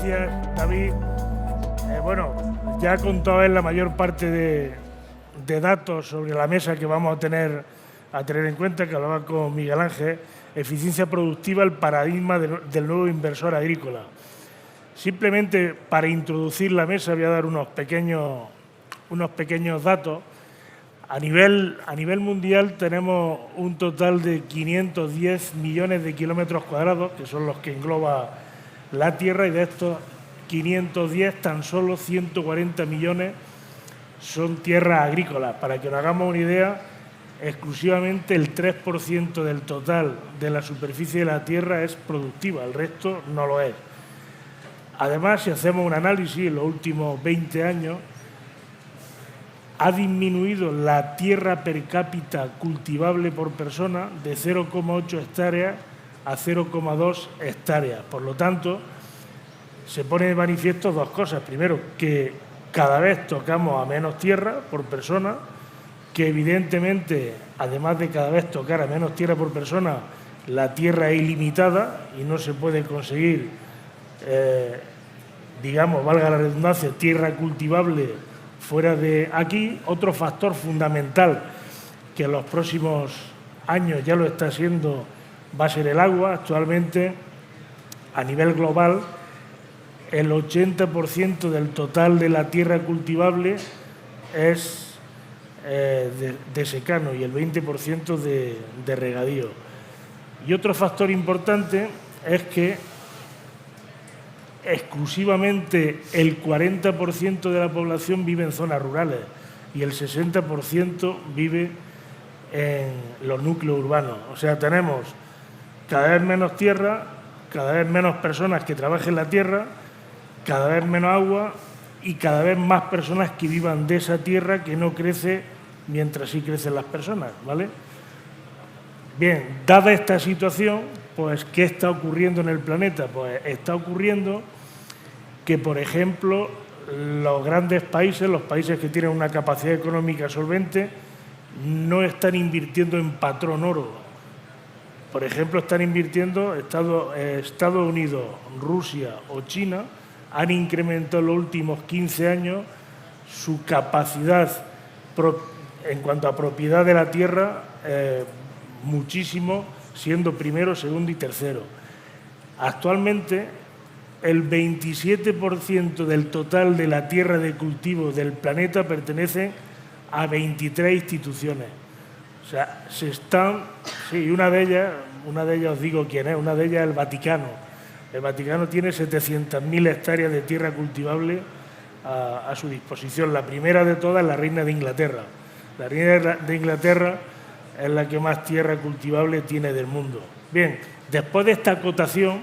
gracias, David. Bueno, ya ha contado él la mayor parte de datos sobre la mesa que vamos a tener en cuenta, que hablaba con Miguel Ángel. Eficiencia productiva, el paradigma del nuevo inversor agrícola. Simplemente para introducir la mesa voy a dar unos pequeños datos. A nivel mundial tenemos un total de 510 millones de kilómetros cuadrados, que son los que engloba la Tierra, y de estos 510, tan solo 140 millones son tierras agrícolas. Para que nos hagamos una idea, exclusivamente el 3% del total de la superficie de la Tierra es productiva, el resto no lo es. Además, si hacemos un análisis, en los últimos 20 años, ha disminuido la tierra per cápita cultivable por persona de 0,8 hectáreas a 0,2 hectáreas. Por lo tanto, se pone de manifiesto dos cosas. Primero, que cada vez tocamos a menos tierra por persona, que evidentemente, además de cada vez tocar a menos tierra por persona, la tierra es ilimitada y no se puede conseguir, valga la redundancia, tierra cultivable fuera de aquí. Otro factor fundamental que en los próximos años ya lo está siendo va a ser el agua. Actualmente, a nivel global, el 80% del total de la tierra cultivable es de secano y el 20% de regadío. Y otro factor importante es que exclusivamente el 40% de la población vive en zonas rurales y el 60% vive en los núcleos urbanos. O sea, tenemos cada vez menos tierra, cada vez menos personas que trabajen la tierra, cada vez menos agua y cada vez más personas que vivan de esa tierra que no crece mientras sí crecen las personas, ¿vale? Bien, dada esta situación, pues, ¿qué está ocurriendo en el planeta? Pues está ocurriendo que, por ejemplo, los grandes países, los países que tienen una capacidad económica solvente, no están invirtiendo en patrón oro. Por ejemplo, están invirtiendo Estados Unidos, Rusia o China, han incrementado en los últimos 15 años su capacidad en cuanto a propiedad de la tierra muchísimo, siendo primero, segundo y tercero. Actualmente, el 27% del total de la tierra de cultivo del planeta pertenece a 23 instituciones. O sea, sí, una de ellas os digo quién es, una de ellas es el Vaticano. El Vaticano tiene 700.000 hectáreas de tierra cultivable a su disposición. La primera de todas es la Reina de Inglaterra. La Reina de Inglaterra es la que más tierra cultivable tiene del mundo. Bien, después de esta acotación,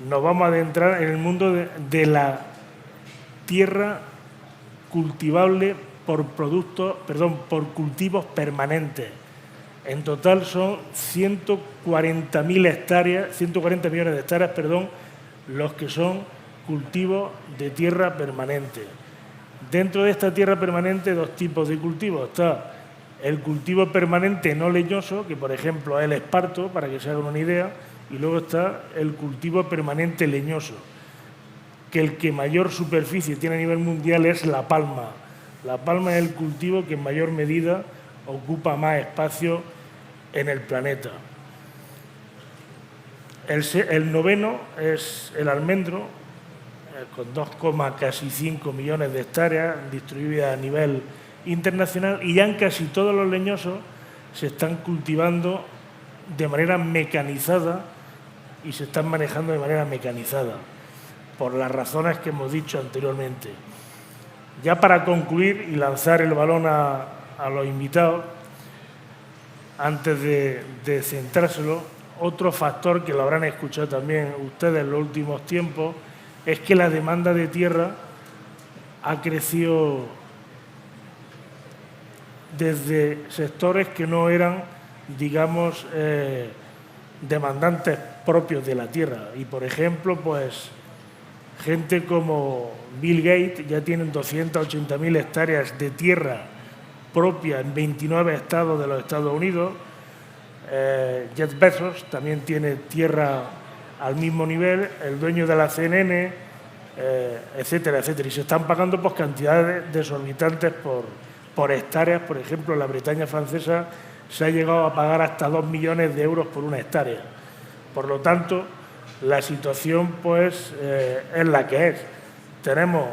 nos vamos a adentrar en el mundo de la tierra cultivable por cultivos permanentes. En total son 140 millones de hectáreas, los que son cultivos de tierra permanente. Dentro de esta tierra permanente, dos tipos de cultivos. Está el cultivo permanente no leñoso, que por ejemplo es el esparto, para que se hagan una idea, y luego está el cultivo permanente leñoso, que el que mayor superficie tiene a nivel mundial es la palma. La palma es el cultivo que en mayor medida ocupa más espacio en el planeta. El noveno es el almendro, con 2,5 millones de hectáreas distribuidas a nivel internacional, y ya en casi todos los leñosos se están cultivando de manera mecanizada y se están manejando de manera mecanizada, por las razones que hemos dicho anteriormente. Ya para concluir y lanzar el balón a los invitados, antes de centrárselo, otro factor que lo habrán escuchado también ustedes en los últimos tiempos es que la demanda de tierra ha crecido desde sectores que no eran, demandantes propios de la tierra. Y, por ejemplo, pues gente como Bill Gates ya tienen 280.000 hectáreas de tierra propia en 29 estados de los Estados Unidos. Jeff Bezos también tiene tierra al mismo nivel. El dueño de la CNN etcétera, etcétera. Y se están pagando pues, cantidades desorbitantes por hectáreas. Por ejemplo, en la Bretaña francesa se ha llegado a pagar hasta 2 millones de euros por una hectárea. Por lo tanto, la situación pues, es la que es. Tenemos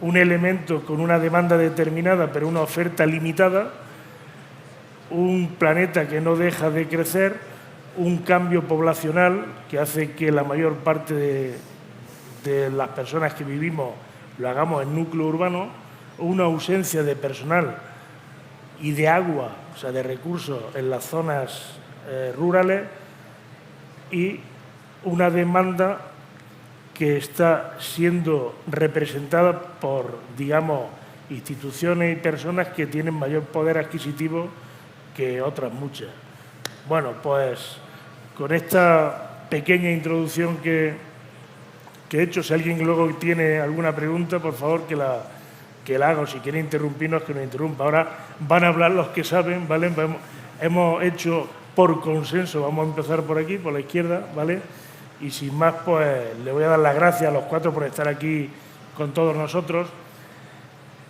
un elemento con una demanda determinada, pero una oferta limitada, un planeta que no deja de crecer, un cambio poblacional que hace que la mayor parte de las personas que vivimos lo hagamos en núcleo urbano, una ausencia de personal y de agua, o sea, de recursos en las zonas rurales y una demanda que está siendo representada por, digamos, instituciones y personas que tienen mayor poder adquisitivo que otras muchas. Bueno, pues con esta pequeña introducción que he hecho, si alguien luego tiene alguna pregunta, por favor que la haga, o si quiere interrumpirnos, que nos interrumpa. Ahora van a hablar los que saben, ¿vale? Hemos hecho por consenso, vamos a empezar por aquí, por la izquierda, ¿vale? Y sin más, pues le voy a dar las gracias a los 4 por estar aquí con todos nosotros.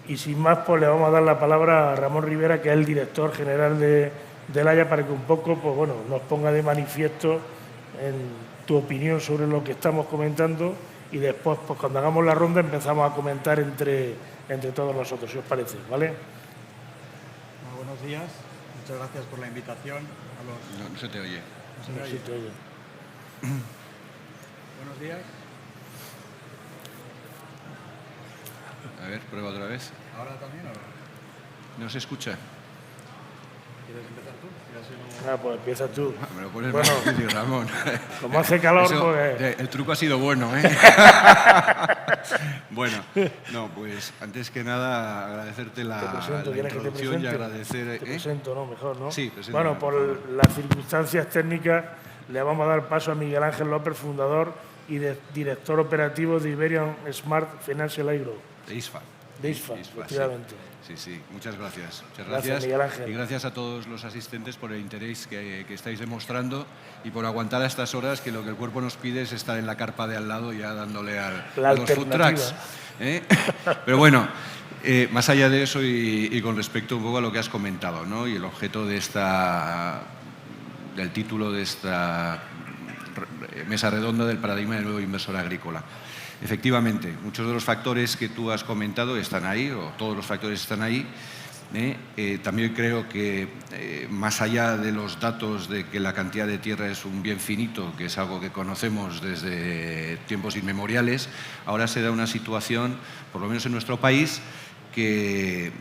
Y sin más, pues le vamos a dar la palabra a Ramón Rivera, que es el director general del Haya, para que un poco pues, bueno, nos ponga de manifiesto en tu opinión sobre lo que estamos comentando y después, pues cuando hagamos la ronda, empezamos a comentar entre todos nosotros, si os parece, ¿vale? Buenos días, muchas gracias por la invitación. No se te oye. No se te oye. Buenos días. A ver, prueba otra vez. ¿Ahora también o no? No se escucha. ¿Quieres empezar tú? Pues empieza tú. Me lo pones Bueno, más difícil, Ramón. Como hace calor, Eso, pues... El truco ha sido bueno, ¿eh? Bueno, no, pues antes que nada agradecerte la introducción y agradecer... Te presento, ¿no? Mejor, ¿no? Sí, presento. Bueno, por las circunstancias técnicas le vamos a dar paso a Miguel Ángel López, fundador y director operativo de Iberian Smart Financial Agro. De ISFA. De ISFA, efectivamente. Sí, muchas gracias. Muchas gracias, Miguel Ángel. Y gracias a todos los asistentes por el interés que estáis demostrando y por aguantar a estas horas, que lo que el cuerpo nos pide es estar en la carpa de al lado ya dándole a los food trucks. Pero bueno, más allá de eso y con respecto un poco a lo que has comentado, ¿no? Y el objeto de del título de esta mesa redonda del paradigma del nuevo inversor agrícola. Efectivamente, muchos de los factores que tú has comentado están ahí, o todos los factores están ahí. También creo que más allá de los datos de que la cantidad de tierra es un bien finito, que es algo que conocemos desde tiempos inmemoriales, ahora se da una situación, por lo menos en nuestro país, que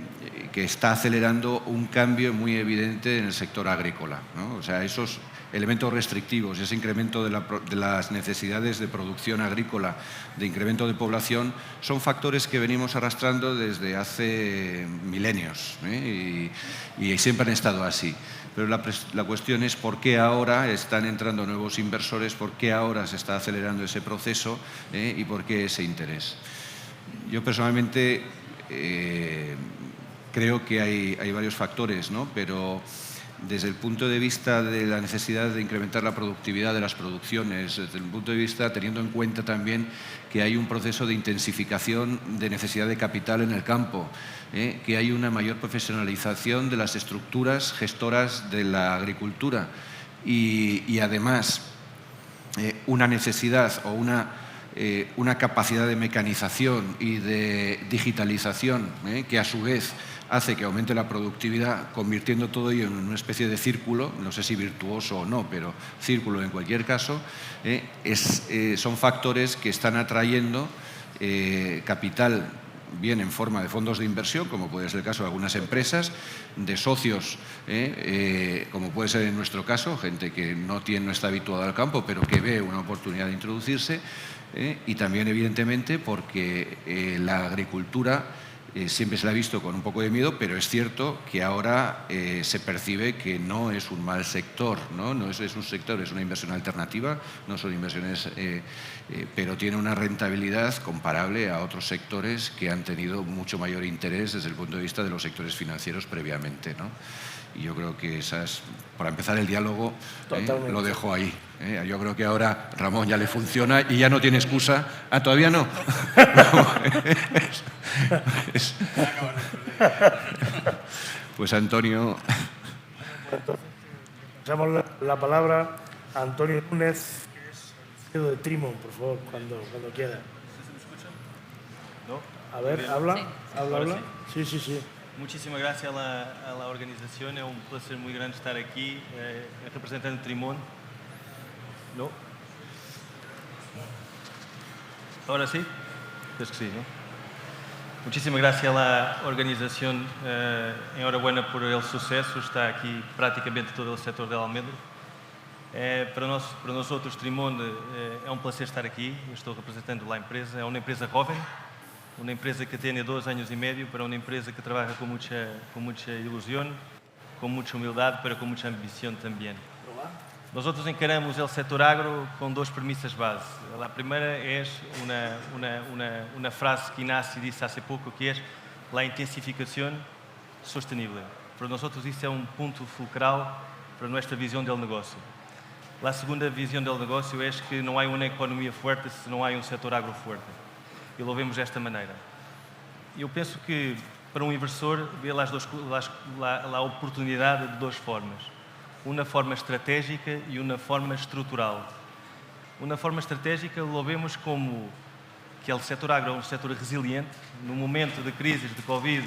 está acelerando un cambio muy evidente en el sector agrícola, ¿no? O sea, esos elementos restrictivos, ese incremento de las necesidades de producción agrícola, de incremento de población, son factores que venimos arrastrando desde hace milenios, y siempre han estado así. Pero la cuestión es por qué ahora están entrando nuevos inversores, por qué ahora se está acelerando ese proceso, y por qué ese interés. Yo personalmente creo que hay varios factores, ¿no? Pero desde el punto de vista de la necesidad de incrementar la productividad de las producciones, desde el punto de vista teniendo en cuenta también que hay un proceso de intensificación de necesidad de capital en el campo, que hay una mayor profesionalización de las estructuras gestoras de la agricultura y además una necesidad o una capacidad de mecanización y de digitalización, que a su vez hace que aumente la productividad, convirtiendo todo ello en una especie de círculo, no sé si virtuoso o no, pero círculo en cualquier caso, son factores que están atrayendo capital, bien en forma de fondos de inversión, como puede ser el caso de algunas empresas, de socios, como puede ser en nuestro caso, gente que no está habituada al campo, pero que ve una oportunidad de introducirse, y también, evidentemente, porque la agricultura siempre se la ha visto con un poco de miedo, pero es cierto que ahora se percibe que no es un mal sector, ¿no? No es un sector, es una inversión alternativa, no son inversiones, pero tiene una rentabilidad comparable a otros sectores que han tenido mucho mayor interés desde el punto de vista de los sectores financieros previamente, ¿no? Y yo creo que esas, para empezar el diálogo, lo dejo ahí. Yo creo que ahora Ramón ya le funciona y ya no tiene excusa. Ah, ¿todavía no? Pues Antonio. Pasamos la palabra a Antonio Núñez, que es el CEO de Trimon, por favor, cuando quiera. ¿No? A ver, habla, Sí. habla. Sí. Muchísimas gracias a la organización. Es un placer muy grande estar aquí representando Trimon. ¿No? Ahora sí? Creo que sí, ¿no? Muchísimas gracias a la organización. Enhorabuena por el suceso. Está aquí prácticamente todo el sector del almendro. Para nós Trimon, é um prazer estar aqui. Eu estou representando a empresa. É uma empresa jovem, uma empresa que tem 2 anos e meio, para uma empresa que trabalha com muita ilusão, com muita humildade, pero com muita ambição também. Nós encaramos o setor agro com 2 premissas base. A primeira é uma frase que Inácio disse há pouco, que é a intensificação sostenível. Para nós isso é um ponto fulcral para a nossa visão do negócio. A segunda visão do negócio é que não há uma economia forte se não há um setor agro forte. E lo vemos desta maneira. Eu penso que para um inversor vê a oportunidade de 2 formas. Uma forma estratégica e uma forma estrutural. Uma forma estratégica lo vemos como que o setor agro é um setor resiliente. No momento de crise de Covid,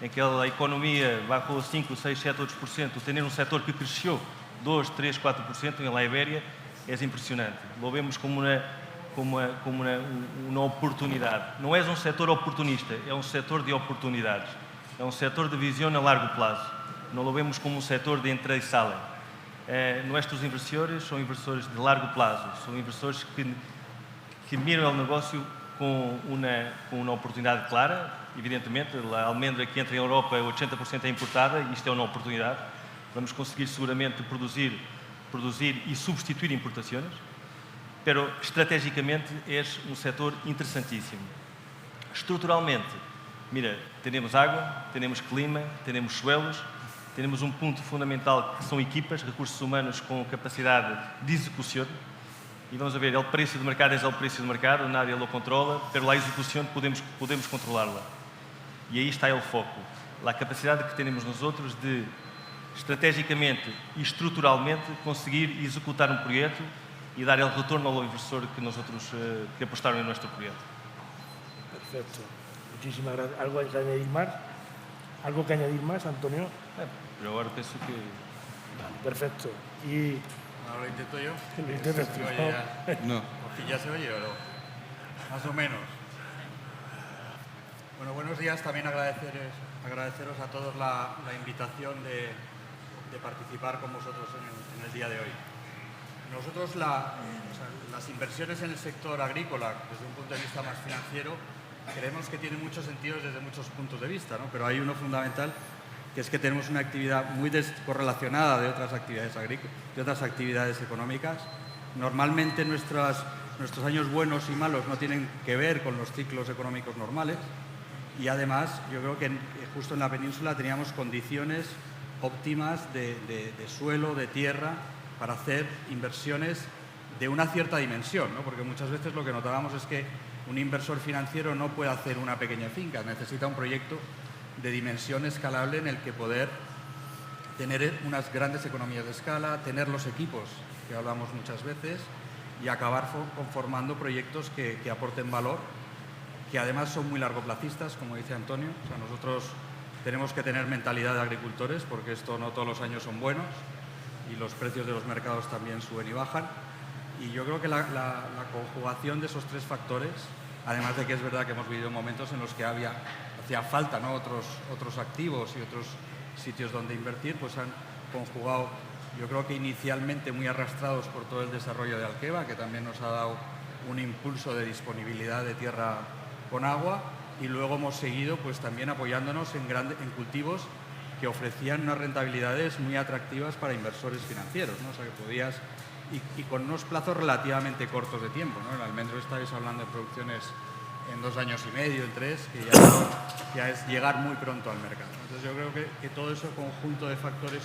em que a economia bajou 5, 6, 7, 8%, ter um setor que cresceu 2, 3, 4% em La Ibéria é impressionante. Lo vemos como uma oportunidade. Não é um setor oportunista, é um setor de oportunidades. É um setor de visão a largo prazo. Não lo vemos como um setor de entra e sala. Nossos inversores são inversores de largo prazo, são inversores que miram o negócio com uma oportunidade clara. Evidentemente, a almendra que entra em Europa, 80% é importada, e isto é uma oportunidade. Vamos conseguir seguramente produzir e substituir importações. Pero estrategicamente é um setor interessantíssimo. Estruturalmente, mira, temos água, temos clima, temos suelos, temos um ponto fundamental que são equipas, recursos humanos com capacidade de execução. E vamos ver, o preço de mercado é o preço de mercado, nadie lo controla, pero a execução podemos controlá-la. E aí está o foco. A capacidade que temos nós outros de, estrategicamente e estruturalmente, conseguir executar um projeto e dar o retorno ao inversor que nós outros que apostaram em nosso projeto. Perfecto. Muchísimas gracias. ¿Algo que añadir más? ¿Algo que añadir más, Antonio? Pero ahora pienso que... Vale, perfecto. Y... Ahora lo intento yo. Lo intentas tú. No. Porque ya se oye, pero más o menos. Bueno, buenos días. También agradeceros a todos la invitación de participar con vosotros en el día de hoy. Nosotros las inversiones en el sector agrícola, desde un punto de vista más financiero, creemos que tienen muchos sentidos desde muchos puntos de vista, ¿no? Pero hay uno fundamental, que es que tenemos una actividad muy descorrelacionada de otras actividades agrícolas, de otras actividades económicas. Normalmente nuestros años buenos y malos no tienen que ver con los ciclos económicos normales, y además yo creo que justo en la península teníamos condiciones óptimas de suelo, de tierra, para hacer inversiones de una cierta dimensión, ¿no? Porque muchas veces lo que notábamos es que un inversor financiero no puede hacer una pequeña finca, necesita un proyecto de dimensión escalable en el que poder tener unas grandes economías de escala, tener los equipos que hablamos muchas veces y acabar conformando proyectos que aporten valor, que además son muy largoplacistas, como dice Antonio. O sea, nosotros tenemos que tener mentalidad de agricultores, porque esto no todos los años son buenos y los precios de los mercados también suben y bajan. Y yo creo que la conjugación de esos 3 factores, además de que es verdad que hemos vivido momentos en los que hacía falta, ¿no?, otros activos y otros sitios donde invertir, pues han conjugado, yo creo que inicialmente muy arrastrados por todo el desarrollo de Alqueva, que también nos ha dado un impulso de disponibilidad de tierra con agua, y luego hemos seguido pues también apoyándonos en cultivos que ofrecían unas rentabilidades muy atractivas para inversores financieros, ¿no? O sea, que podías, y con unos plazos relativamente cortos de tiempo, ¿no? En el almendro estáis hablando de producciones en 2 años y medio, en 3, que ya es llegar muy pronto al mercado. Entonces yo creo que todo ese conjunto de factores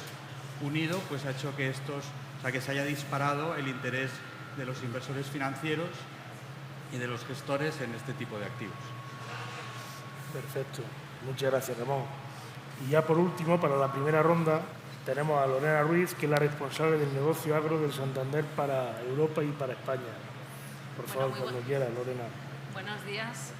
unido pues ha hecho que que se haya disparado el interés de los inversores financieros y de los gestores en este tipo de activos. Perfecto. Muchas gracias, Ramón. Y ya por último, para la primera ronda, tenemos a Lorena Ruiz, que es la responsable del negocio agro del Santander para Europa y para España. Por favor, cuando quiera, Lorena. Buenos días.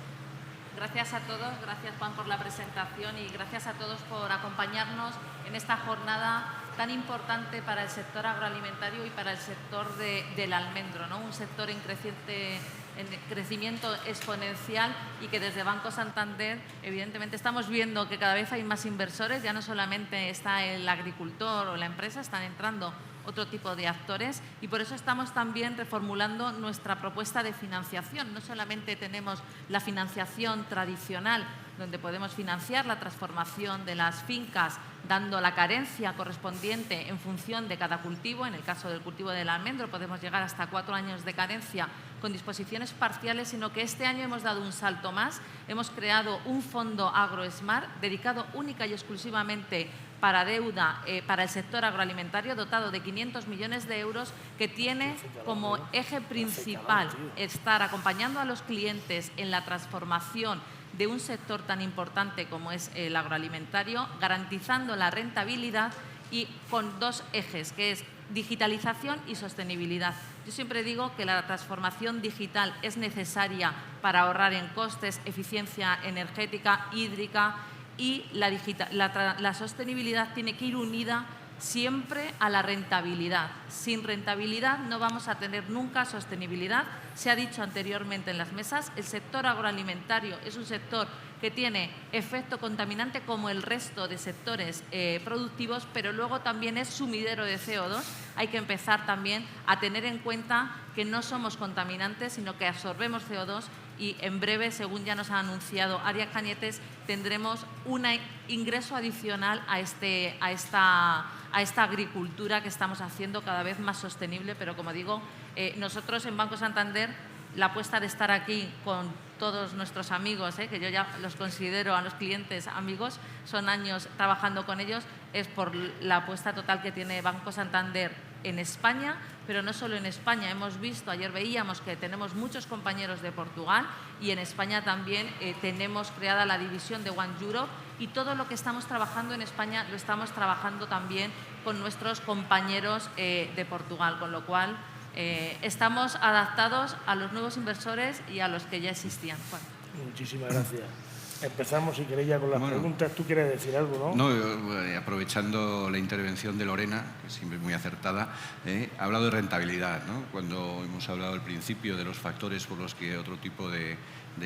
Gracias a todos, gracias Juan por la presentación y gracias a todos por acompañarnos en esta jornada tan importante para el sector agroalimentario y para el sector del almendro, ¿no? Un sector en crecimiento exponencial y que desde Banco Santander, evidentemente, estamos viendo que cada vez hay más inversores, ya no solamente está el agricultor o la empresa, están entrando otro tipo de actores y por eso estamos también reformulando nuestra propuesta de financiación. No solamente tenemos la financiación tradicional, donde podemos financiar la transformación de las fincas dando la carencia correspondiente en función de cada cultivo. En el caso del cultivo del almendro podemos llegar hasta 4 años de carencia con disposiciones parciales, sino que este año hemos dado un salto más. Hemos creado un fondo AgroSmart dedicado única y exclusivamente para deuda para el sector agroalimentario, dotado de 500 millones de euros, que tiene como eje principal estar acompañando a los clientes en la transformación de un sector tan importante como es el agroalimentario, garantizando la rentabilidad y con 2 ejes, que es digitalización y sostenibilidad. Yo siempre digo que la transformación digital es necesaria para ahorrar en costes, eficiencia energética, hídrica, y la sostenibilidad tiene que ir unida siempre a la rentabilidad. Sin rentabilidad no vamos a tener nunca sostenibilidad. Se ha dicho anteriormente en las mesas, el sector agroalimentario es un sector que tiene efecto contaminante como el resto de sectores productivos, pero luego también es sumidero de CO2. Hay que empezar también a tener en cuenta que no somos contaminantes, sino que absorbemos CO2 y en breve, según ya nos ha anunciado Arias Cañetes, tendremos un ingreso adicional a esta agricultura que estamos haciendo cada vez más sostenible. Pero, como digo, nosotros en Banco Santander, la apuesta de estar aquí con todos nuestros amigos, que yo ya los considero a los clientes amigos, son años trabajando con ellos, es por la apuesta total que tiene Banco Santander en España, pero no solo en España. Hemos visto, ayer veíamos que tenemos muchos compañeros de Portugal y en España también tenemos creada la división de One Europe, y todo lo que estamos trabajando en España lo estamos trabajando también con nuestros compañeros de Portugal, con lo cual estamos adaptados a los nuevos inversores y a los que ya existían. Juan. Muchísimas gracias. Empezamos, si queréis, ya con las preguntas. ¿Tú quieres decir algo, no? No, aprovechando la intervención de Lorena, que siempre es muy acertada, ha hablado de rentabilidad, ¿no? Cuando hemos hablado al principio de los factores por los que otro tipo de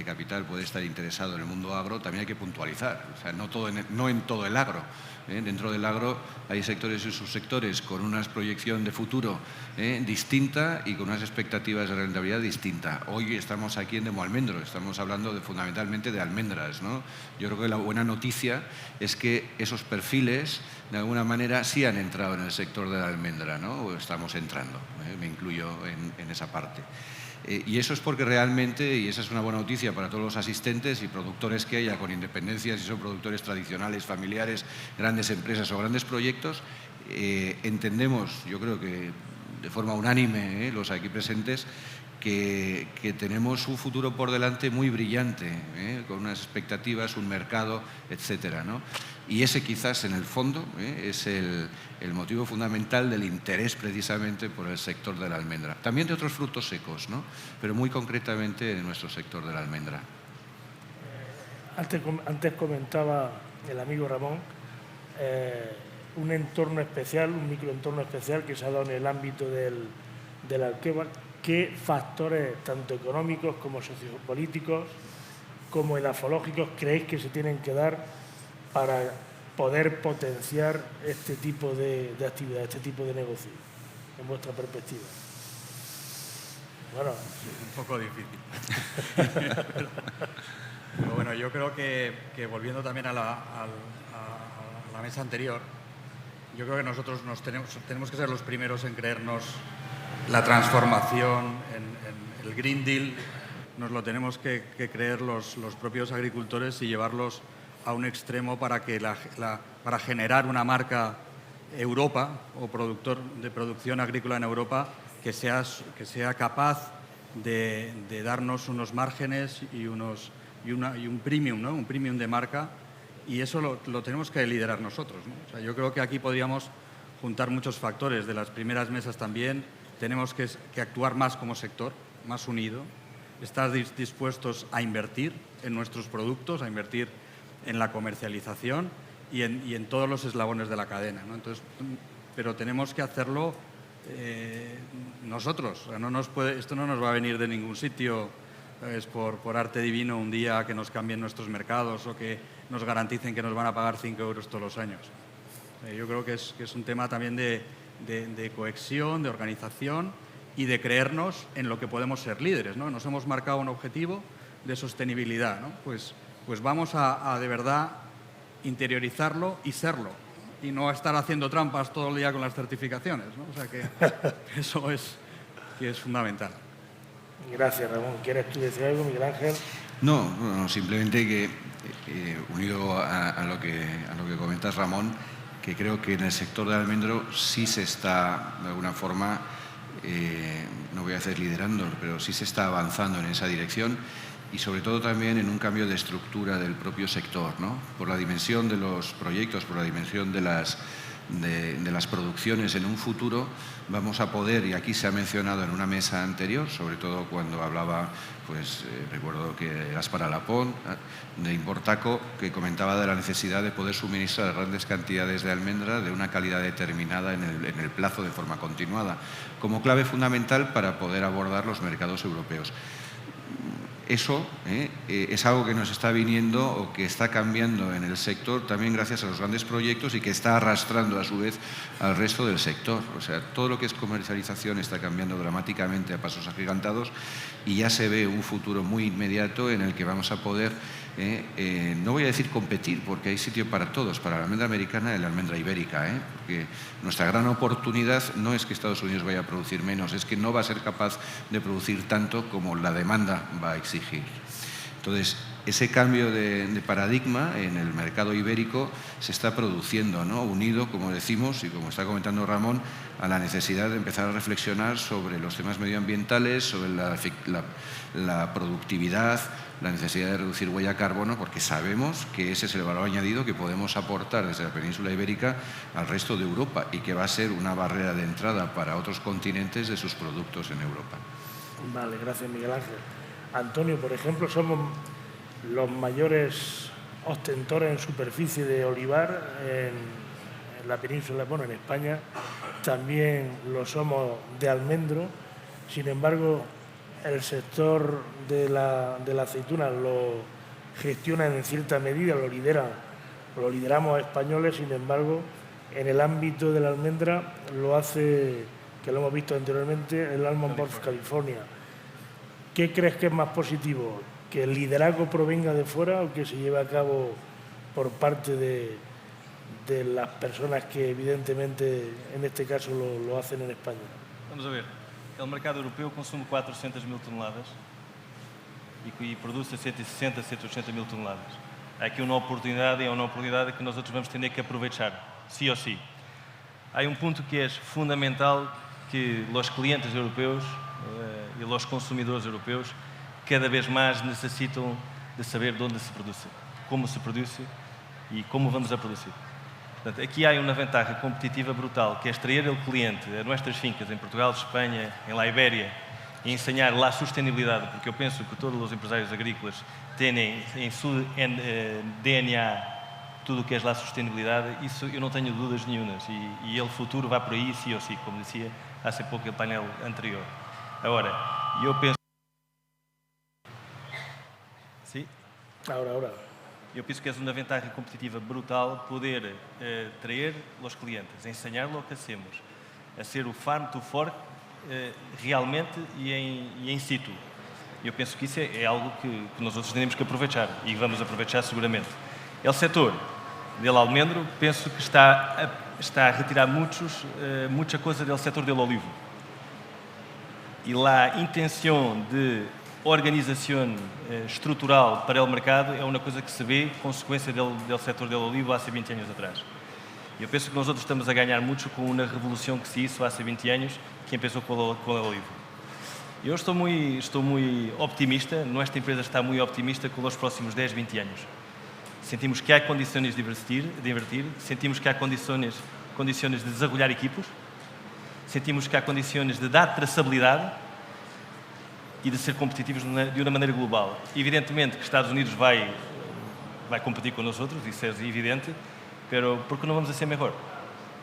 capital puede estar interesado en el mundo agro, también hay que puntualizar. O sea, no en todo el agro. Dentro del agro hay sectores y subsectores con una proyección de futuro distinta y con unas expectativas de rentabilidad distinta. Hoy estamos aquí en Demo Almendro, estamos hablando fundamentalmente de almendras, ¿no? Yo creo que la buena noticia es que esos perfiles, de alguna manera, sí han entrado en el sector de la almendra, ¿no? O estamos entrando, me incluyo en esa parte. Y eso es porque realmente, y esa es una buena noticia para todos los asistentes y productores que haya, con independencia si son productores tradicionales, familiares, grandes empresas o grandes proyectos, entendemos, yo creo que de forma unánime, los aquí presentes, que tenemos un futuro por delante muy brillante, con unas expectativas, un mercado, etcétera, ¿no? Y ese quizás en el fondo es el motivo fundamental del interés precisamente por el sector de la almendra. También de otros frutos secos, ¿no? Pero muy concretamente en nuestro sector de la almendra. Antes comentaba el amigo Ramón un entorno especial, un microentorno especial que se ha dado en el ámbito del alquébar. ¿Qué factores, tanto económicos como sociopolíticos, como edafológicos, creéis que se tienen que dar para poder potenciar este tipo de actividad, este tipo de negocio, en vuestra perspectiva? Bueno, un poco difícil. Pero bueno, yo creo que volviendo también a la mesa anterior, yo creo que nosotros tenemos que ser los primeros en creernos la transformación, en el Green Deal nos lo tenemos que creer los propios agricultores y llevarlos a un extremo para generar una marca Europa o productor de producción agrícola en Europa que sea capaz de darnos unos márgenes y un premium, ¿no? Un premium de marca, y eso lo tenemos que liderar nosotros, ¿no? O sea, yo creo que aquí podríamos juntar muchos factores. De las primeras mesas también tenemos que actuar más como sector, más unido, estar dispuestos a invertir en nuestros productos, a invertir en la comercialización y en todos los eslabones de la cadena, ¿no? Entonces, pero tenemos que hacerlo nosotros. O sea, esto no nos va a venir de ningún sitio, es por arte divino un día que nos cambien nuestros mercados o que nos garanticen que nos van a pagar 5 euros todos los años. Yo creo que es un tema también de cohesión, de organización y de creernos en lo que podemos ser líderes, ¿no? Nos hemos marcado un objetivo de sostenibilidad, ¿no? Pues vamos a de verdad interiorizarlo y serlo, y no a estar haciendo trampas todo el día con las certificaciones, ¿no? O sea que eso es fundamental. Gracias, Ramón. ¿Quieres tú decir algo, Miguel Ángel? No, simplemente que, unido a lo que comentas, Ramón, que creo que en el sector del almendro sí se está, de alguna forma, no voy a decir liderando, pero sí se está avanzando en esa dirección, y sobre todo también en un cambio de estructura del propio sector, ¿no? Por la dimensión de los proyectos, por la dimensión de las producciones en un futuro, vamos a poder, y aquí se ha mencionado en una mesa anterior, sobre todo cuando hablaba, pues recuerdo que Gaspar Alapón, de Importaco, que comentaba de la necesidad de poder suministrar grandes cantidades de almendra de una calidad determinada en el plazo de forma continuada, como clave fundamental para poder abordar los mercados europeos. Eso es algo que nos está viniendo o que está cambiando en el sector también gracias a los grandes proyectos y que está arrastrando a su vez al resto del sector. O sea, todo lo que es comercialización está cambiando dramáticamente a pasos agigantados y ya se ve un futuro muy inmediato en el que vamos a poder, no voy a decir competir, porque hay sitio para todos, para la almendra americana y la almendra ibérica, porque nuestra gran oportunidad no es que Estados Unidos vaya a producir menos, es que no va a ser capaz de producir tanto como la demanda va a exigir. Entonces, ese cambio de paradigma en el mercado ibérico se está produciendo, ¿no? Unido, como decimos, y como está comentando Ramón, a la necesidad de empezar a reflexionar sobre los temas medioambientales, sobre la productividad, la necesidad de reducir huella de carbono, porque sabemos que ese es el valor añadido que podemos aportar desde la península ibérica al resto de Europa y que va a ser una barrera de entrada para otros continentes de sus productos en Europa. Vale, gracias, Miguel Ángel. Antonio, por ejemplo, somos los mayores ostentores en superficie de olivar en la península, bueno, en España también lo somos de almendro. Sin embargo, el sector de la aceituna lo gestiona en cierta medida, lo lideramos españoles. Sin embargo, en el ámbito de la almendra lo hace, que lo hemos visto anteriormente, el Almond Board California. ¿Qué crees que es más positivo? ¿Que el liderazgo provenga de fuera o que se lleve a cabo por parte de las personas que evidentemente en este caso lo hacen en España? Vamos a ver. El mercado europeu consome 400.000 toneladas e produz 160, 180.000 toneladas. Há aqui uma oportunidade, e é uma oportunidade que nós outros vamos ter que aproveitar, sí ou sí. Há ponto que é fundamental que os clientes europeus e os consumidores europeus cada vez mais necessitam de saber de onde se produz, como se produz e como vamos a produzir. Portanto, aqui há uma vantagem competitiva brutal, que é extrair o cliente a nossas fincas em Portugal, Espanha, em La Ibéria, e ensinar lá a sustentabilidade, porque eu penso que todos os empresários agrícolas têm em seu DNA tudo o que é lá a sustentabilidade. Isso eu não tenho dúvidas nenhumas, e ele futuro vai por aí, sim ou sim, como dizia há pouco no painel anterior. Agora, eu penso... Sim? Ahora. Eu penso que é uma vantagem competitiva brutal poder trazer os clientes, ensinar lo que hacemos, a ser o farm to fork realmente e em situ. Eu penso que isso é algo que nós outros temos que aproveitar e vamos aproveitar seguramente. O setor do almendro penso que está a retirar muita coisa do setor do olivo. E lá a intenção de organização estrutural para o mercado é uma coisa que se vê consequência do setor del olivo há 20 anos atrás. Eu penso que nós outros estamos a ganhar muito com uma revolução que se hizo há 20 anos, que começou com o olivo. Eu estou muito optimista, nuestra empresa está muito optimista com os próximos 10, 20 anos. Sentimos que há condições de invertir, sentimos que há condições de desarrollar equipos, sentimos que há condições de dar traçabilidade e de ser competitivos de uma maneira global. Evidentemente que Estados Unidos vai competir com nós outros, isso é evidente, pero ¿por qué no vamos a ser mejor?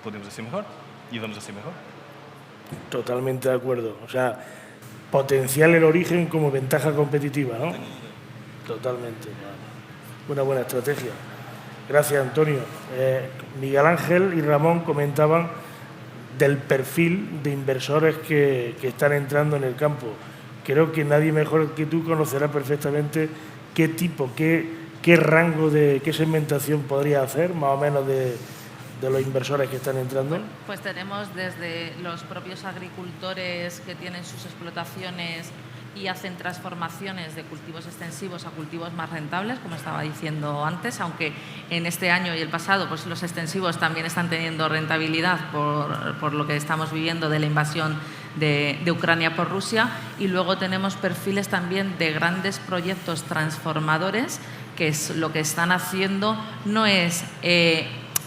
Podemos ser mejor y vamos a ser mejor. Totalmente de acuerdo. O sea, potenciar el origen como ventaja competitiva, ¿no? Totalmente. Una buena estrategia. Gracias, Antonio. Miguel Ángel y Ramón comentaban del perfil de inversores que están entrando en el campo. Creo que nadie mejor que tú conocerá perfectamente qué tipo, qué rango de qué segmentación podría hacer, más o menos, de los inversores que están entrando. Pues tenemos desde los propios agricultores que tienen sus explotaciones y hacen transformaciones de cultivos extensivos a cultivos más rentables, como estaba diciendo antes, aunque en este año y el pasado pues los extensivos también están teniendo rentabilidad por lo que estamos viviendo de la invasión de Ucrania por Rusia. Y luego tenemos perfiles también de grandes proyectos transformadores, que es lo que están haciendo no es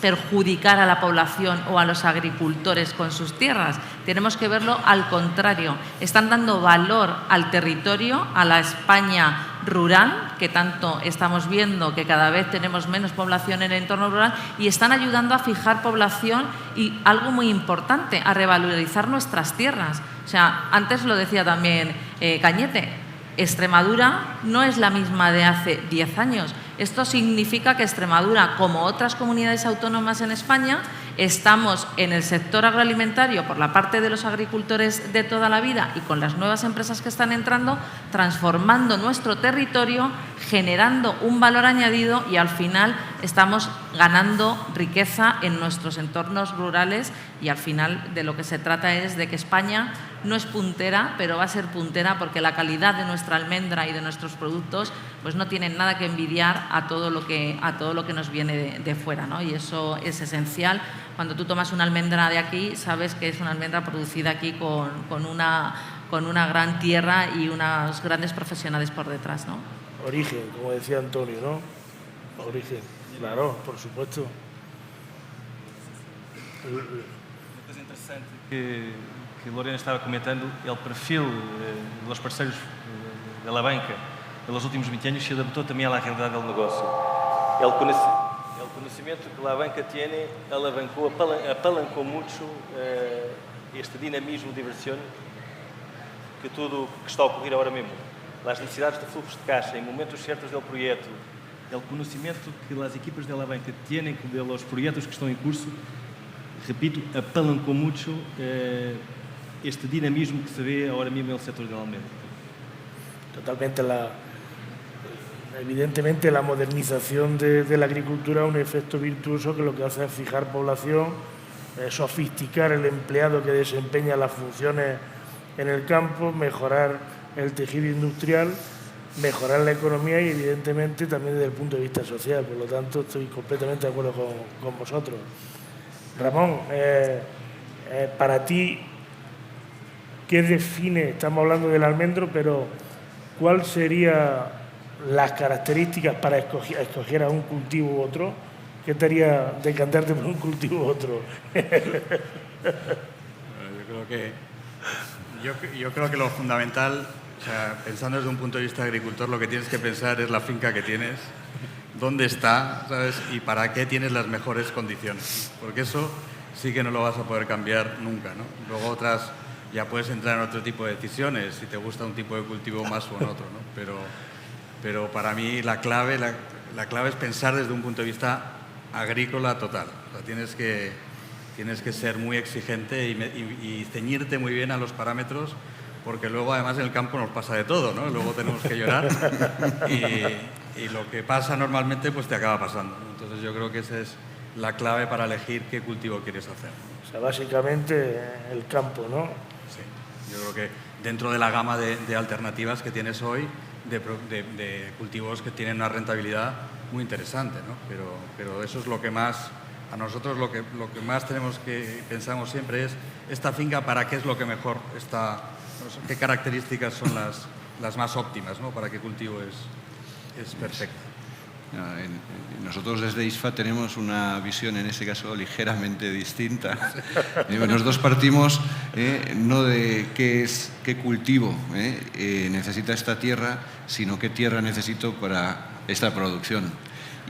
perjudicar a la población o a los agricultores con sus tierras. Tenemos que verlo al contrario. Están dando valor al territorio, a la España rural, que tanto estamos viendo que cada vez tenemos menos población en el entorno rural, y están ayudando a fijar población y, algo muy importante, a revalorizar nuestras tierras. O sea, antes lo decía también Cañete, Extremadura no es la misma de hace 10 años. Esto significa que Extremadura, como otras comunidades autónomas en España, estamos en el sector agroalimentario por la parte de los agricultores de toda la vida y con las nuevas empresas que están entrando, transformando nuestro territorio, generando un valor añadido, y al final estamos ganando riqueza en nuestros entornos rurales, y al final de lo que se trata es de que España no es puntera, pero va a ser puntera porque la calidad de nuestra almendra y de nuestros productos pues no tienen nada que envidiar a todo lo que nos viene de fuera, ¿no? Y eso es esencial. Cuando tú tomas una almendra de aquí, sabes que es una almendra producida aquí con una gran tierra y unos grandes profesionales por detrás, ¿no? Origen, como decía Antonio, ¿no? Origen, claro, por supuesto. Uma coisa interessante que Lorena estava comentando, o perfil dos parceiros da banca pelos últimos 20 anos se adaptou também à realidade do negócio. O conhecimento que a banca tem apalancou muito este dinamismo de inversión que tudo que está a ocorrer agora mesmo. As necessidades de fluxos de caixa em momentos certos do projeto, o conhecimento que as equipas da banca têm dos projetos que estão em curso, repito, apalancou muito este dinamismo que se ve ahora mismo en el sector del almendro. Totalmente. Evidentemente la modernización de la agricultura es un efecto virtuoso que lo que hace es fijar población, sofisticar el empleado que desempeña las funciones en el campo, mejorar el tejido industrial, mejorar la economía y evidentemente también desde el punto de vista social. Por lo tanto, estoy completamente de acuerdo con vosotros. Ramón, para ti, ¿qué define? Estamos hablando del almendro, pero ¿cuál serían las características para escoger a un cultivo u otro? ¿Qué te haría decantarte por un cultivo u otro? Yo creo que lo fundamental, o sea, pensando desde un punto de vista de agricultor, lo que tienes que pensar es la finca que tienes, dónde está, ¿sabes? Y para qué tienes las mejores condiciones. Porque eso sí que no lo vas a poder cambiar nunca, ¿no? Luego otras, ya puedes entrar en otro tipo de decisiones, si te gusta un tipo de cultivo más o en otro, ¿no? Pero para mí la clave es pensar desde un punto de vista agrícola total. O sea, tienes que ser muy exigente y ceñirte muy bien a los parámetros, porque luego además en el campo nos pasa de todo, ¿no? Luego tenemos que llorar y lo que pasa normalmente pues te acaba pasando. Entonces yo creo que esa es la clave para elegir qué cultivo quieres hacer. O sea, básicamente el campo, ¿no? Sí, yo creo que dentro de la gama de alternativas que tienes hoy, de cultivos que tienen una rentabilidad muy interesante, ¿no? Pero eso es lo que más, a nosotros lo que más pensamos siempre es esta finca, para qué es lo que mejor está, qué características son las más óptimas, ¿no? Para qué cultivo es perfecto. Nosotros desde ISFA tenemos una visión en ese caso ligeramente distinta. Nosotros partimos no de qué cultivo necesita esta tierra, sino qué tierra necesito para esta producción.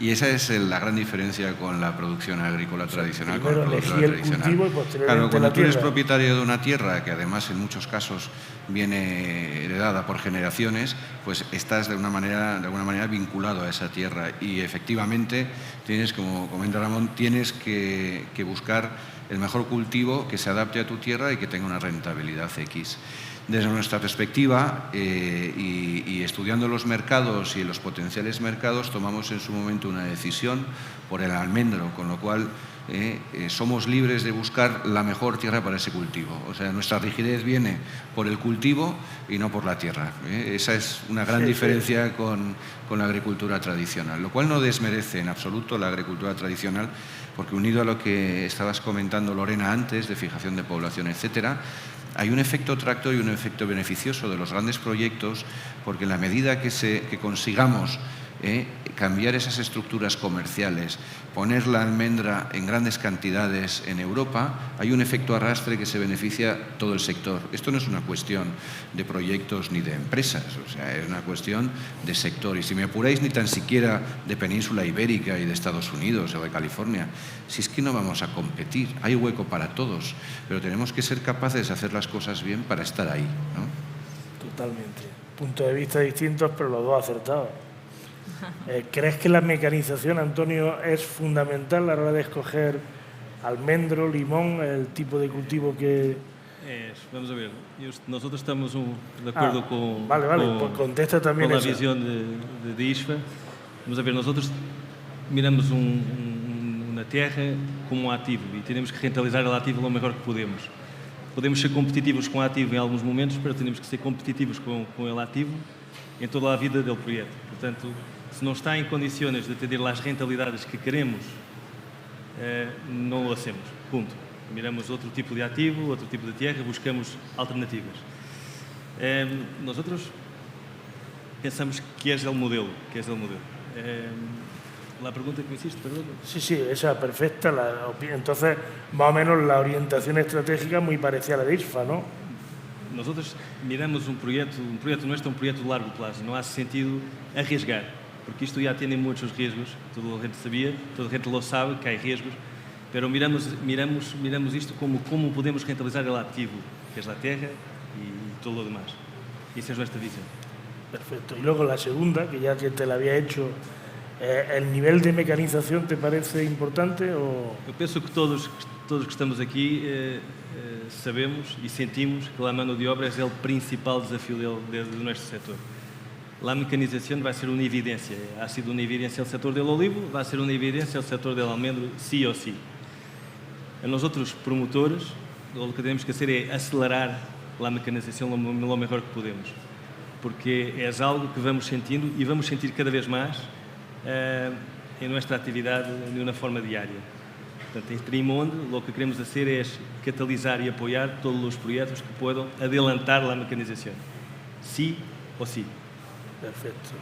Y esa es la gran diferencia con la producción agrícola tradicional. Primero elegí el cultivo y posteriormente claro, cuando la tú eres tierra. propietario de una tierra, que además en muchos casos viene heredada por generaciones, pues estás de alguna manera vinculado a esa tierra. Y efectivamente tienes, como comenta Ramón, tienes que buscar el mejor cultivo que se adapte a tu tierra y que tenga una rentabilidad X. Desde nuestra perspectiva y estudiando los mercados y los potenciales mercados, tomamos en su momento una decisión por el almendro, con lo cual somos libres de buscar la mejor tierra para ese cultivo. O sea, nuestra rigidez viene por el cultivo y no por la tierra. Esa es una gran diferencia con la agricultura tradicional, lo cual no desmerece en absoluto la agricultura tradicional, porque unido a lo que estabas comentando, Lorena, antes, de fijación de población, etcétera, hay un efecto tractor y un efecto beneficioso de los grandes proyectos, porque en la medida que consigamos cambiar esas estructuras comerciales, poner la almendra en grandes cantidades en Europa, hay un efecto arrastre que se beneficia todo el sector. Esto no es una cuestión de proyectos ni de empresas, o sea, es una cuestión de sector. Y si me apuráis, ni tan siquiera de península ibérica y de Estados Unidos o de California. Si es que no vamos a competir, hay hueco para todos, pero tenemos que ser capaces de hacer las cosas bien para estar ahí, ¿no? Totalmente. Puntos de vista distintos, pero los dos acertados. ¿Crees que la mecanización, Antonio, es fundamental a la hora de escoger almendro, limón, el tipo de cultivo que...? Vamos a ver, nosotros estamos de acuerdo con, pues contesta también con la esa. visión de ISFA. Vamos a ver, nosotros miramos una tierra como um ativo e temos que rentabilizar o ativo lo mejor que podemos. Podemos ser competitivos com o ativo em alguns momentos, mas temos que ser competitivos com ele ativo em toda a vida do projeto. Portanto, se não está em condições de atender às rentabilidades que queremos, não o hacemos. Ponto. Miramos outro tipo de ativo, outro tipo de tierra, buscamos alternativas. Nosotros pensamos que es el modelo, la pregunta que me hiciste, perdón. Sí, esa perfecta. Entonces, más o menos la orientación estratégica muy parecida a la de ISFA, ¿no? Nosotros miramos um projeto nuestro, um projeto de largo plazo. Não há sentido arriesgar, porque isto já tem muitos riscos. Toda a gente sabia, toda a gente lo sabe que há riscos, pero miramos isto como podemos rentabilizar el ativo, que es la tierra y todo lo demás. Esa es nuestra visión. Perfecto. Y luego la segunda, que ya que te la había hecho, ¿el nivel de mecanización te parece importante? O... Eu penso que todos que estamos aqui sabemos e sentimos que a mão de obra é o principal desafio do nosso setor. A mecanização vai ser uma evidência. Ha sido uma evidência no setor do olivo, vai ser uma evidência no setor do almendro, sí ou sí. A nós outros promotores, o que temos que fazer é acelerar a mecanização o melhor que podemos, porque é algo que vamos sentindo e vamos sentir cada vez mais em nossa atividade de uma forma diária. Portanto, em Trimonde, o que queremos fazer é catalisar e apoiar todos os projetos que possam adelantar a mecanização. Sí ou sí. Perfecto.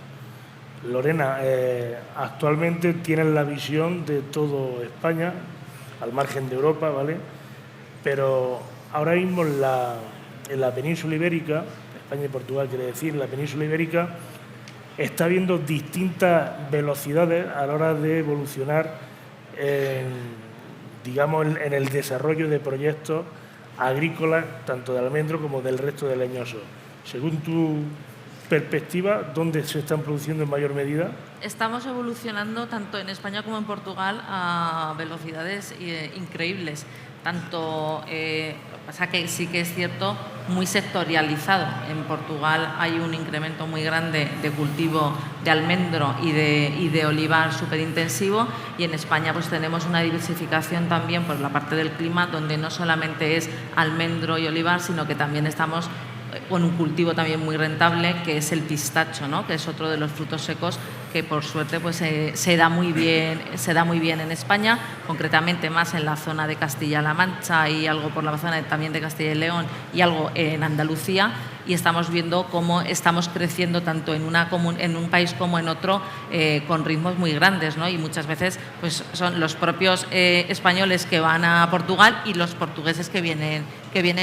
Lorena, actualmente tienes la visión de todo España, al margen de Europa, ¿vale? Pero ahora mismo en la península ibérica, España y Portugal quiere decir, en la península ibérica está habiendo distintas velocidades a la hora de evolucionar en el desarrollo de proyectos agrícolas, tanto de almendro como del resto de leñosos. Según tu perspectiva, ¿dónde se están produciendo en mayor medida? Estamos evolucionando tanto en España como en Portugal a velocidades increíbles. Tanto, pasa que sí que es cierto, muy sectorializado. En Portugal hay un incremento muy grande de cultivo de almendro y de olivar súper intensivo, y en España pues tenemos una diversificación también por la parte del clima, donde no solamente es almendro y olivar, sino que también estamos con un cultivo también muy rentable, que es el pistacho, ¿no? Que es otro de los frutos secos que por suerte pues, se da muy bien en España, concretamente más en la zona de Castilla-La Mancha y algo por la zona también de Castilla y León y algo en Andalucía, y estamos viendo cómo estamos creciendo tanto en un país como en otro con ritmos muy grandes, ¿no? Y muchas veces pues, son los propios españoles que van a Portugal y los portugueses que vienen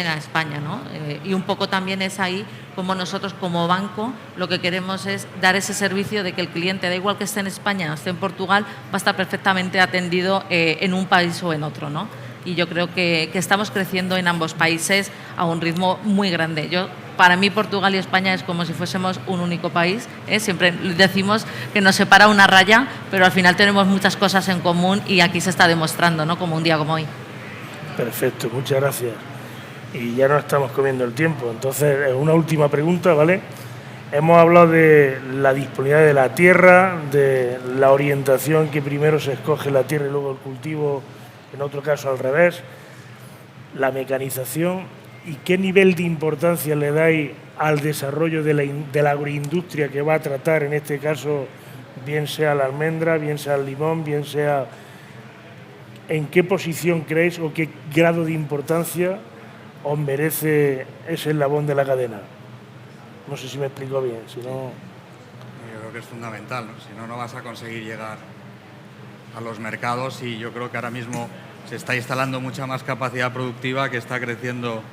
a España, ¿no? Y un poco también es ahí como nosotros como banco lo que queremos es dar ese servicio de que el cliente, da igual que esté en España o esté en Portugal, va a estar perfectamente atendido en un país o en otro, ¿no? Y yo creo que estamos creciendo en ambos países a un ritmo muy grande. Para mí Portugal y España es como si fuésemos un único país, ¿eh? Siempre decimos que nos separa una raya, pero al final tenemos muchas cosas en común y aquí se está demostrando, ¿no? Como un día como hoy. Perfecto, muchas gracias. Y ya nos estamos comiendo el tiempo. Entonces, una última pregunta, ¿vale? Hemos hablado de la disponibilidad de la tierra, de la orientación que primero se escoge la tierra y luego el cultivo, en otro caso al revés, la mecanización. ¿Y qué nivel de importancia le dais al desarrollo de la agroindustria que va a tratar, en este caso, bien sea la almendra, bien sea el limón, bien sea... ¿En qué posición creéis o qué grado de importancia os merece ese eslabón de la cadena? No sé si me explico bien, si no... Yo creo que es fundamental, ¿no? Si no, no vas a conseguir llegar a los mercados, y yo creo que ahora mismo se está instalando mucha más capacidad productiva, que está creciendo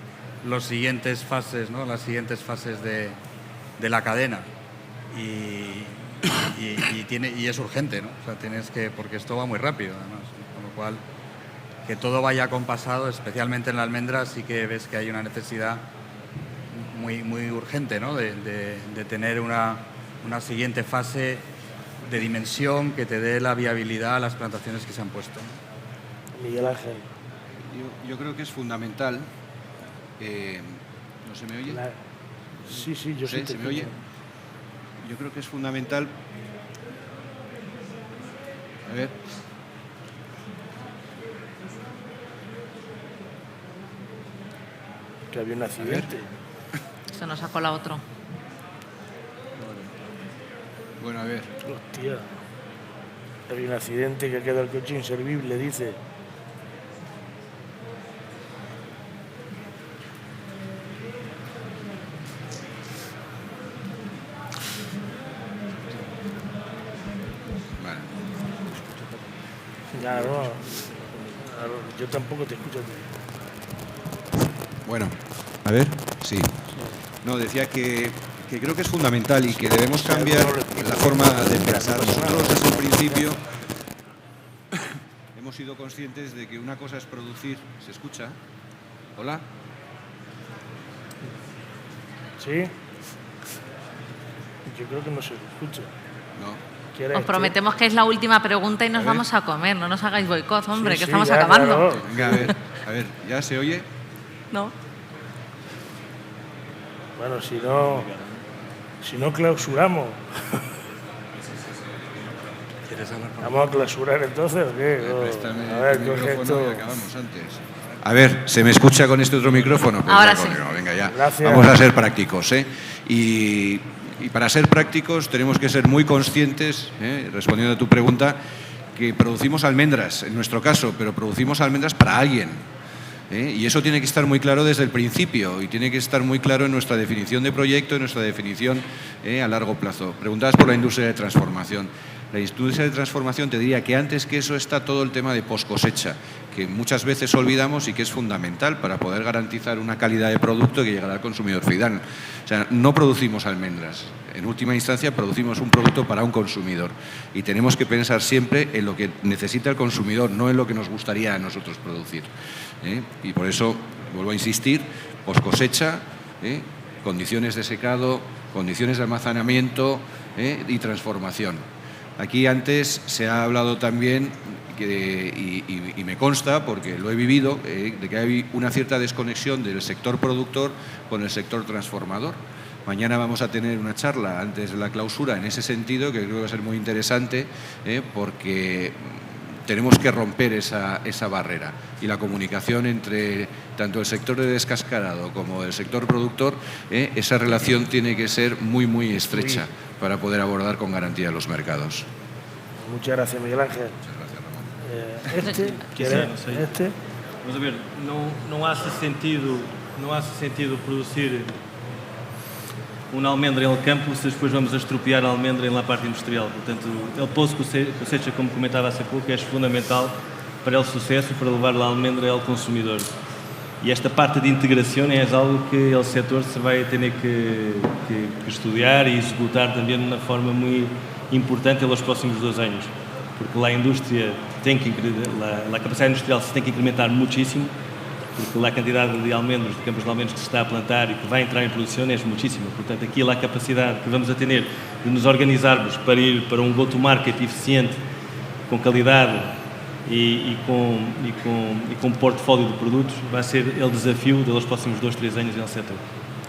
las siguientes fases, ¿no? Las siguientes fases de la cadena. Y es urgente, ¿no? O sea, porque esto va muy rápido, además, ¿no? Con lo cual, que todo vaya compasado, especialmente en la almendra, sí que ves que hay una necesidad muy, muy urgente, ¿no? de tener una siguiente fase de dimensión que te dé la viabilidad a las plantaciones que se han puesto. Miguel Ángel. Yo creo que es fundamental. ¿No se me oye? Sí, yo sí. ¿Se me oye? Yo creo que es fundamental. A ver. Que había un accidente. Se nos ha colado otro. Bueno, a ver. Hostia. Había un accidente que queda el coche inservible, dice. Claro, yo tampoco te escucho. Bueno, a ver, sí. No, decía que creo que es fundamental y que debemos cambiar la forma de pensar. Nosotros desde el principio hemos sido conscientes de que una cosa es producir. ¿Se escucha? ¿Hola? ¿Sí? Yo creo que no se escucha. No. Os prometemos que es la última pregunta y nos vamos a comer. No nos hagáis boicot, hombre, que estamos ya, acabando. Claro. Venga, a ver, ¿ya se oye? No. Bueno, si no clausuramos. ¿Quieres hablar con ¿Vamos a clausurar entonces o qué? Préstame A ver, el coge micrófono esto. y acabamos antes. A ver, ¿se me escucha con este otro micrófono? Pues ahora ya, sí. no, venga ya. Gracias. Vamos a ser prácticos, ¿eh? Y para ser prácticos tenemos que ser muy conscientes, respondiendo a tu pregunta, que producimos almendras, en nuestro caso, pero producimos almendras para alguien. Y eso tiene que estar muy claro desde el principio y tiene que estar muy claro en nuestra definición de proyecto, en nuestra definición a largo plazo. Preguntabas por la industria de transformación. La industria de transformación, te diría que antes que eso está todo el tema de post-cosecha, que muchas veces olvidamos y que es fundamental para poder garantizar una calidad de producto que llegará al consumidor final. O sea, no producimos almendras. En última instancia, producimos un producto para un consumidor. Y tenemos que pensar siempre en lo que necesita el consumidor, no en lo que nos gustaría a nosotros producir. Y por eso, vuelvo a insistir, post-cosecha, condiciones de secado, condiciones de almacenamiento y transformación. Aquí antes se ha hablado también, y me consta, porque lo he vivido, de que hay una cierta desconexión del sector productor con el sector transformador. Mañana vamos a tener una charla antes de la clausura en ese sentido, que creo que va a ser muy interesante, porque tenemos que romper esa barrera. Y la comunicación entre tanto el sector de descascarado como el sector productor, esa relación tiene que ser muy, muy estrecha para poder abordar con garantía los mercados. Muchas gracias, Miguel Ángel. Muchas gracias, Ramón. Este. Vamos a ver, não hace sentido produzir uma almendra em El Campo se depois vamos a estropiar a almendra em la parte industrial. Portanto, el poço cosecha, como comentava há pouco, é fundamental para o sucesso, para levar a almendra ao consumidor. E esta parte de integração é algo que o setor se vai ter que estudar e executar também de uma forma muito importante nos próximos 2 anos. Porque lá a indústria a capacidade industrial se tem que incrementar muitíssimo, porque lá a quantidade de almendros, de campos de almendros que se está a plantar e que vai entrar em produção é muitíssima. Portanto, aqui lá a capacidade que vamos a ter de nos organizarmos para ir para um go-to-market eficiente, com qualidade e com portfólio de produtos, vai ser o desafio dos próximos 2-3 anos no setor.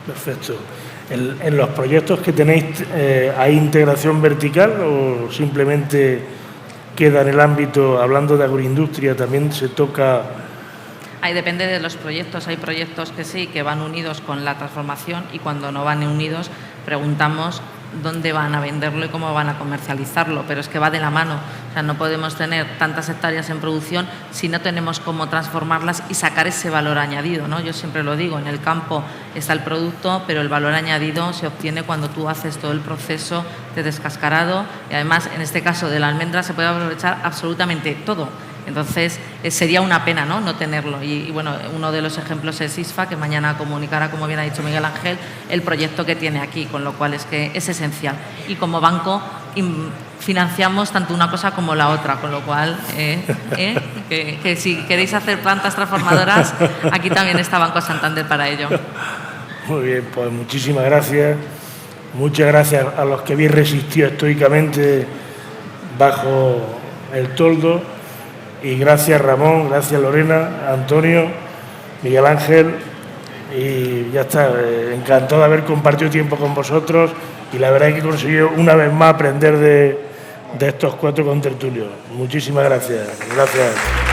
Perfecto. ¿En los proyectos que tenéis hay integración vertical o simplemente queda en el ámbito, hablando de agroindustria, también se toca? Ahí depende de los proyectos. Hay proyectos que sí, que van unidos con la transformación, y cuando no van unidos preguntamos dónde van a venderlo y cómo van a comercializarlo, pero es que va de la mano. O sea, no podemos tener tantas hectáreas en producción si no tenemos cómo transformarlas y sacar ese valor añadido, ¿no? Yo siempre lo digo, en el campo está el producto, pero el valor añadido se obtiene cuando tú haces todo el proceso de descascarado, y además en este caso de la almendra se puede aprovechar absolutamente todo. Entonces, sería una pena no tenerlo. Y bueno, uno de los ejemplos es ISFA, que mañana comunicará, como bien ha dicho Miguel Ángel, el proyecto que tiene aquí, con lo cual es que es esencial. Y como banco financiamos tanto una cosa como la otra, con lo cual, que si queréis hacer plantas transformadoras, aquí también está Banco Santander para ello. Muy bien, pues muchísimas gracias. Muchas gracias a los que habéis resistido estoicamente bajo el toldo. Y gracias Ramón, gracias Lorena, Antonio, Miguel Ángel, y ya está, encantado de haber compartido tiempo con vosotros, y la verdad es que he conseguido una vez más aprender de estos 4 contertulios. Muchísimas gracias. Gracias.